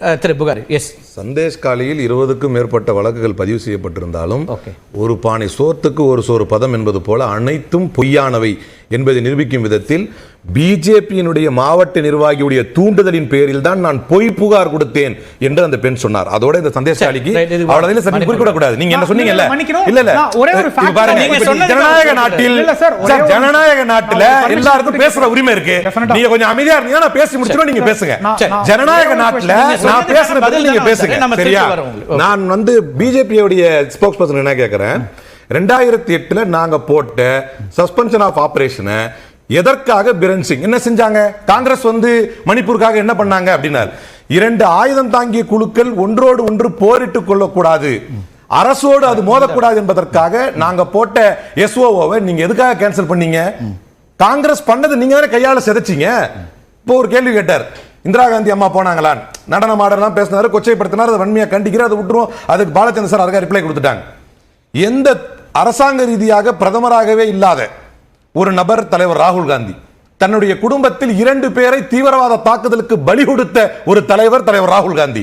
திரு Bukhari. S, Sandesh காலியில் 20க்கும் மேற்பட்ட வழக்குகள் பதிவு செய்யப்பட்டிருந்தாலும் ஒரு பானை சோத்துக்கு ஒரு சோறு பதம் என்பது போல அனைத்தும் பொய்யானவை என்பதை நிரூபிக்கும் விதத்தில் பிஜேபியினுடைய மாவட்ட நிர்வாகியுடைய தூண்டுதலின் பேரில் தான் நான் பொய் புகார் கொடுத்தேன் என்று அந்த பெண் சொன்னார். அதோட இந்த சந்தேஷ் காலிக்கு அவ்வளவு சரி குறிப்பிட கூடாது. நீங்க என்ன சொன்னீங்கல்ல, இல்ல இல்ல ஜனநாயக நாட்டில் ஜனநாயக நாட்டில் எல்லாருக்கும் பேசுற உரிமை இருக்கு. நீங்க கொஞ்சம் அமைதியா இருந்தீங்கன்னா நான் பேசி முடிச்சிடும், நீங்க பேசுங்க. ஜனநாயக நாட்டில் நான் பேசுற பதில் நீங்க பேசுங்க, சரியா? நான் வந்து பிஜேபியோட ஸ்போக்ஸ் பர்சன் என்ன கேட்கிறேன், 2008 நாங்க போட்ட சஸ்பென்ஷன் ஆஃப் ஆபரேஷனை எதற்காக பிரன் சிங் என்ன செஞ்சாங்க? காங்கிரஸ் வந்து மணிப்பூருக்காக என்ன பண்ணாங்க அப்படின்னாரு, 2 ஆயுதம் தாங்கிய குழுக்கள் ஒன்றோடு ஒன்று போரிட்டுக் கொள்ளக்கூடாது, அரசோடு அது மோதக்கூடாது என்பதற்காக நாங்க போட்ட எஸ்ஓவை நீங்க எதுக்காக கேன்சல் பண்ணீங்க? காங்கிரஸ் பண்ணது நீங்க தானே கையால சிதைச்சீங்க. இப்போ ஒரு கேள்வி கேட்டார், இந்திரா காந்தி அம்மா போனாங்களா, நடனம் ஆடலாம் பேசினாரு, கொச்சைப்படுத்தினார், அதை வன்மையா கண்டிக்கிறார், அதை விட்டுருவோம். அதுக்கு பாலச்சந்திர சார் அதுக்காக ரிப்ளை கொடுத்துட்டாங்க. எந்த அரசாங்க ரீதியாக பிரதமராகவே இல்லாத ஒரு நபர் தலைவர் ராகுல் காந்தி தன்னுடைய குடும்பத்தில் 2 பேரை தீவிரவாத தாக்குதலுக்கு பலி கொடுத்த ஒரு தலைவர் ராகுல் காந்தி.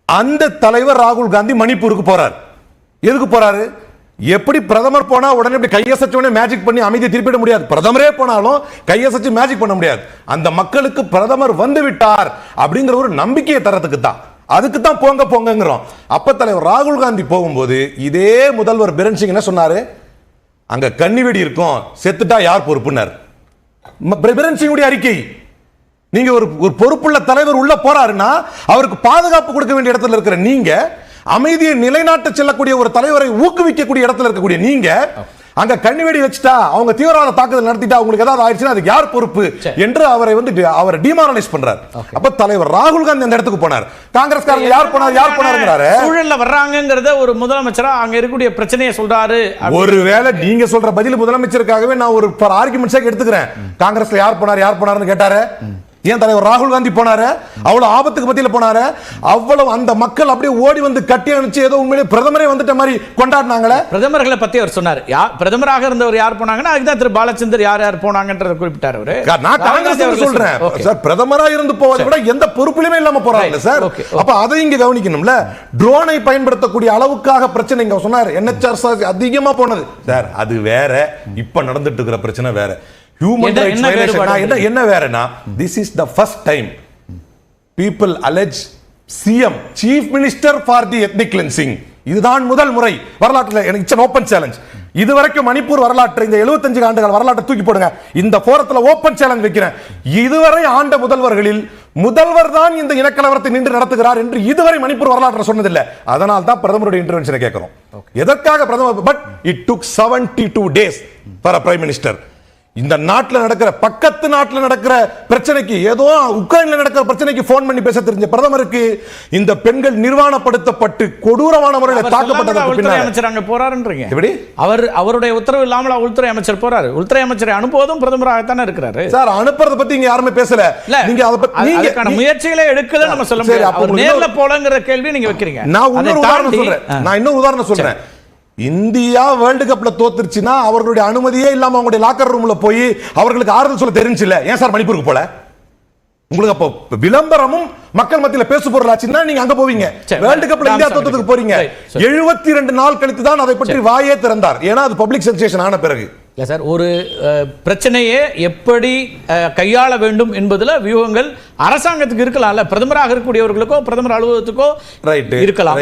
அந்த தலைவர் ராகுல் காந்தி மணிப்பூருக்கு போறார். எதுக்கு போறாரு? எப்படி பிரதமர் போனா உடனே கையசைச்ச உடனே மேஜிக் பண்ணி அமைதியை திருப்பிட முடியாது. பிரதமரே போனாலும் கையசைச்சு மேஜிக் பண்ண முடியாது. அந்த மக்களுக்கு பிரதமர் வந்து விட்டார் அப்படிங்கிற ஒரு நம்பிக்கையை தரத்துக்கு தான், அதுக்கு தான் போங்க போங்கிறோம். அப்ப தலைவர் ராகுல் காந்தி போகும்போது இதே முதல்வர் பிரன் சிங் என்ன சொன்னாரு, அங்க கன்னிவெடி இருக்கும், செத்துட்டா யார் பொறுப்புனர்? பிரன் சிங் அறிக்கை. நீங்க ஒரு பொறுப்புள்ள தலைவர் உள்ள போறாருன்னா அவருக்கு பாதுகாப்பு கொடுக்க வேண்டிய இடத்துல இருக்கிற நீங்க, அமைதியை நிலைநாட்ட செல்லக்கூடிய ஒரு தலைவரை ஊக்குவிக்கக்கூடிய இடத்துல இருக்கக்கூடிய நீங்க, அங்க கண்ணிவெடி வச்சுட்டா அவங்க தீவிரவாத தாக்குதல் நடத்திட்டா உங்களுக்கு ஏதாவது ஆயிடுச்சுன்னா அதுக்கு யார் பொறுப்பு என்று அவரை டிமாரலைஸ் பண்றார். அப்ப தலைவர் ராகுல் காந்தி அந்த இடத்துக்கு போனார். காங்கிரஸ்காரங்க யார் போனாருங்கிறாரு. சூழல்ல வர்றாங்கங்கறத ஒரு முதலமைச்சரா அங்க இருக்கக்கூடிய பிரச்சனையை சொல்றாரு. ஒருவேளை நீங்க சொல்ற பதில் முதலமைச்சருக்காகவே நான் ஒரு ஆர்குமெண்ட்ஸா எடுத்துக்கிறேன். காங்கிரஸ்ல யார் போனாருன்னு கேட்டாரு. ஏன் தலைவர் ராகுல் காந்தி போனாரு? அவ்வளவு ஆபத்துக்கு மத்தியில போனாரு. அவ்வளவு அந்த மக்கள் அப்படியே ஓடி வந்து கட்டி அணைச்சு ஏதோ உண்மையிலே பிரதமரே வந்துட்ட மாதிரி கொண்டாடினாங்களே. பிரதமர்களை பத்தி அவர் சொன்னார். பிரதமராக இருந்தவர் யார் போனாங்கன்னா அதுதான் திரு பாலச்சந்தர் யார் போனாங்கன்றத குறிப்பிட்டார் அவரு. நான் காங்கிரஸ் சொல்றேன் சார், பிரதமரா இருந்து போவதை விட எந்த பொறுப்பிலுமே இல்லாம போறாங்க சார். அப்ப அதை இங்க கவனிக்கணும்ல. ட்ரோனை பயன்படுத்தக்கூடிய அளவுக்காக பிரச்சனை இங்க சொன்னார். NHRC அதிகமா போனது சார், அது வேற. இப்ப நடந்துட்டு இருக்கிற பிரச்சனை வேற. Human rights violation என்ன வேறனா, this is the first time people allege CM Chief Minister for the ethnic cleansing. இதுதான் முதல் முறை வரலாற்றில். It's an open challenge. இதுவரைக்கும் மணிப்பூர் வரலாற்று இந்த 75 ஆண்டுகள் வரலாற்றை தூக்கி போடுங்க. இந்த போரத்துல ஓபன் சேலஞ்ச் வைக்கிறேன். இதுவரை ஆண்ட முதல்வர்களில் முதல்வர் தான் இந்த இனக்கலவரத்தை நின்று நடத்துகிறார் என்று இதுவரை மணிப்பூர் வரலாற்றை சொன்னதில்லை. அதனால் தான் பிரதமருடைய இன்டர்வென்ஷனை கேட்கிறோம். எதற்காக பிரதமர்? But it took 72 days for a prime minister. இந்த நாட்டில் நடக்கிற பக்கத்து நாட்டில் நடக்கிற பிரச்சனைக்கு, ஏதோ உக்ரைன்ல நடக்கிற பிரச்சனைக்கு போன் பண்ணி பேச தெரிஞ்ச பிரதமருக்கு இந்த பெண்கள் நிர்வாணப்படுத்தப்பட்டு கொடூரமான முறையில் தாக்கப்பட்டதற்கு பின்னால் அமைச்சர் அங்க போறாருன்றீங்க. எப்படி அவருடைய உத்தரவு இல்லாமல் உள்துறை அமைச்சர் போறாரு? உள்துறை அமைச்சரை அனுப்புவதும் பிரதமராக தானே இருக்கிறாரு சார். அனுப்புறத பத்தி இங்க யாருமே பேசல. நீங்க அத பத்தி நீங்க முயற்சிகளே எடுக்கல நம்ம சொல்ல முடியாது. அவர் நேர்ல போலங்கற கேள்வி நீங்க வைக்கிறீங்க. நான் இன்னொரு உதாரணம் சொல்றேன். இந்தியா வேர்ல்டு கப்ல தோத்துருச்சுன்னா அவர்களுடைய அனுமதியே இல்லாம அவங்களுடைய லாக்கர் ரூம்ல போய் அவர்களுக்கு ஆறுதல் சொல்ல தெரிஞ்சில்ல. ஏன் சார் மணிப்பூருக்கு போல? உங்களுக்கு அப்போ விளம்பரமும் மக்கள் மத்தியில பேசு பொருளாச்சுன்னா நீங்க அங்க போவீங்க. வேர்ல்டு கப்ல இந்தியா தோத்ததுக்கு போறீங்க. 72 நாள் கழித்து தான் அதை பற்றி வாயே திறந்தார். ஏன்னா அது பப்ளிக் சென்சேஷன் ஆன பிறகு. இல்ல சார், ஒரு பிரச்சனையை எப்படி கையாள வேண்டும் என்பதுல வியூகங்கள் அரசாங்கத்துக்கு இருக்கலாம்ல. பிரதமராக இருக்கக்கூடியவர்களுக்கோ பிரதமர் அலுவலகத்துக்கோ இருக்கலாம்.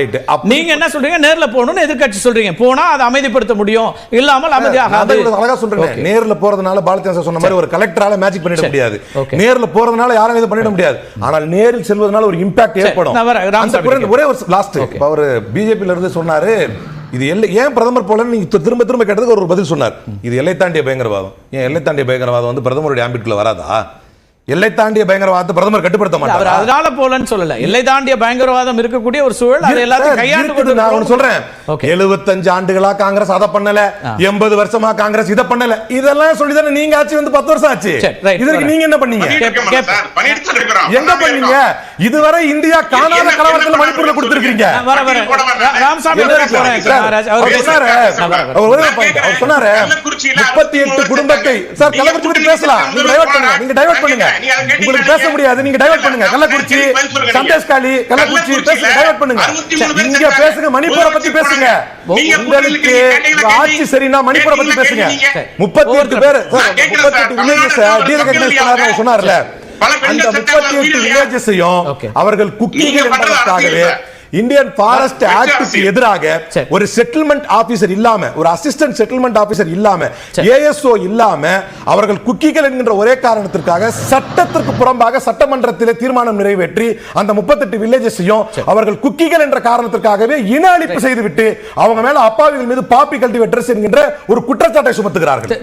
நீங்க என்ன சொல்றீங்க? நேர்ல போகணும்னு எதிர்க்கட்சி சொல்றீங்க. போனா அதை அமைதிப்படுத்த முடியும், இல்லாமல் அமைதியாக. அழகா சொல்றேன். நேர்ல போறதுனால பாலச்சந்திரன் சொன்ன மாதிரி ஒரு கலெக்டரால மேஜிக் பண்ணிட முடியாது. நேர்ல போறதுனால யாரும் இதை பண்ணிட முடியாது. ஆனால் நேரில் செல்வதனால ஒரு இம்பாக்ட் ஏற்படும். ஒரே ஒரு லாஸ்ட் அவர் பிஜேபியில இருந்து சொன்னாரு, இது ஏன் பிரதமர் போல நீங்க திரும்ப திரும்ப கேட்டதுக்கு ஒரு பதில் சொன்னார். இது எல்லை தாண்டிய பயங்கரவாதம். ஏன் எல்லை தாண்டிய பயங்கரவாதம் வந்து பிரதமருடைய ஆம்பிட்ல வராதா? எல்லை தாண்டிய பயங்கரவாதத்தை பிரதமர் கட்டுப்படுத்த மாட்டார். அதனால போலன்னு சொல்லல. எல்லை தாண்டிய பயங்கரவாதம் இருக்கக்கூடிய ஒரு சூழல், அது எல்லாத்தையும் கையாண்டு. நான் ஒன்னு சொல்றேன், 75 ஆண்டுகளா காங்கிரஸ் அதை பண்ணல, 80 வருஷமா காங்கிரஸ் இதை பண்ணல. இதெல்லாம் சொல்லி தானே நீங்க ஆச்சு வந்து 10 வருஷம் ஆச்சு. இதற்கு நீங்க என்ன பண்ணீங்க? எங்க பண்ணீங்க? இதுவரை இந்தியா காணாத கலவரத்தில் மணிப்பூர்ல கொடுத்திருக்கீங்க. அவர் சொன்னாரு 38 குடும்பத்தை சார் கலவரத்தை பத்தி பேசலாம். நீங்க டைவர்ட் பண்ணுங்க. உங்களுக்கு பேச முடியாது, நீங்க டைவர்ட் பண்ணுங்க. கள்ளக்குறிச்சி, சந்தேஷ்காலி, கள்ளக்குறிச்சி பேசுங்க, டைவர்ட் பண்ணுங்க. இங்க பேசுங்க, மணிப்பூரை பத்தி பேசுங்க. உங்களுக்கு ஆட்சி சரினா மணிப்பூரை பத்தி பேசுங்க. 38 பேர் 38 வில்லேஜஸ் டீரெகனைஸ் பண்ணாரு சொன்னார்ல, அந்த 38 வில்லேஜஸையும் அவர்கள் குக்கிகள் என்பதற்காகவே இந்தியன் ஃபாரஸ்ட் ஆக்டுக்கு எதிராக ஒரு செட்டில்மெண்ட் ஆபீசர் இல்லாம, ஒரு அசிஸ்டன்ட் செட்டில்மெண்ட் ஆபீசர் இல்லாம, ஏஎஸ்ஓ இல்லாம அவர்கள் குக்கிகள் என்கின்ற ஒரே காரணத்திற்காக சட்டத்திற்கு புறம்பாக சட்டமன்றத்தில் தீர்மானம் நிறைவேற்றி அந்த 38 வில்லேஜஸையும் அவர்கள் குக்கிகள் என்ற காரணத்திற்காகவே இன அழிப்பு செய்துவிட்டு அவங்க மேல அப்பாவிகள் மீது பாப்பி கல்டிவேட்டர்ஸ் என்கின்ற ஒரு குற்றச்சாட்டை சுமத்துகிறார்கள்.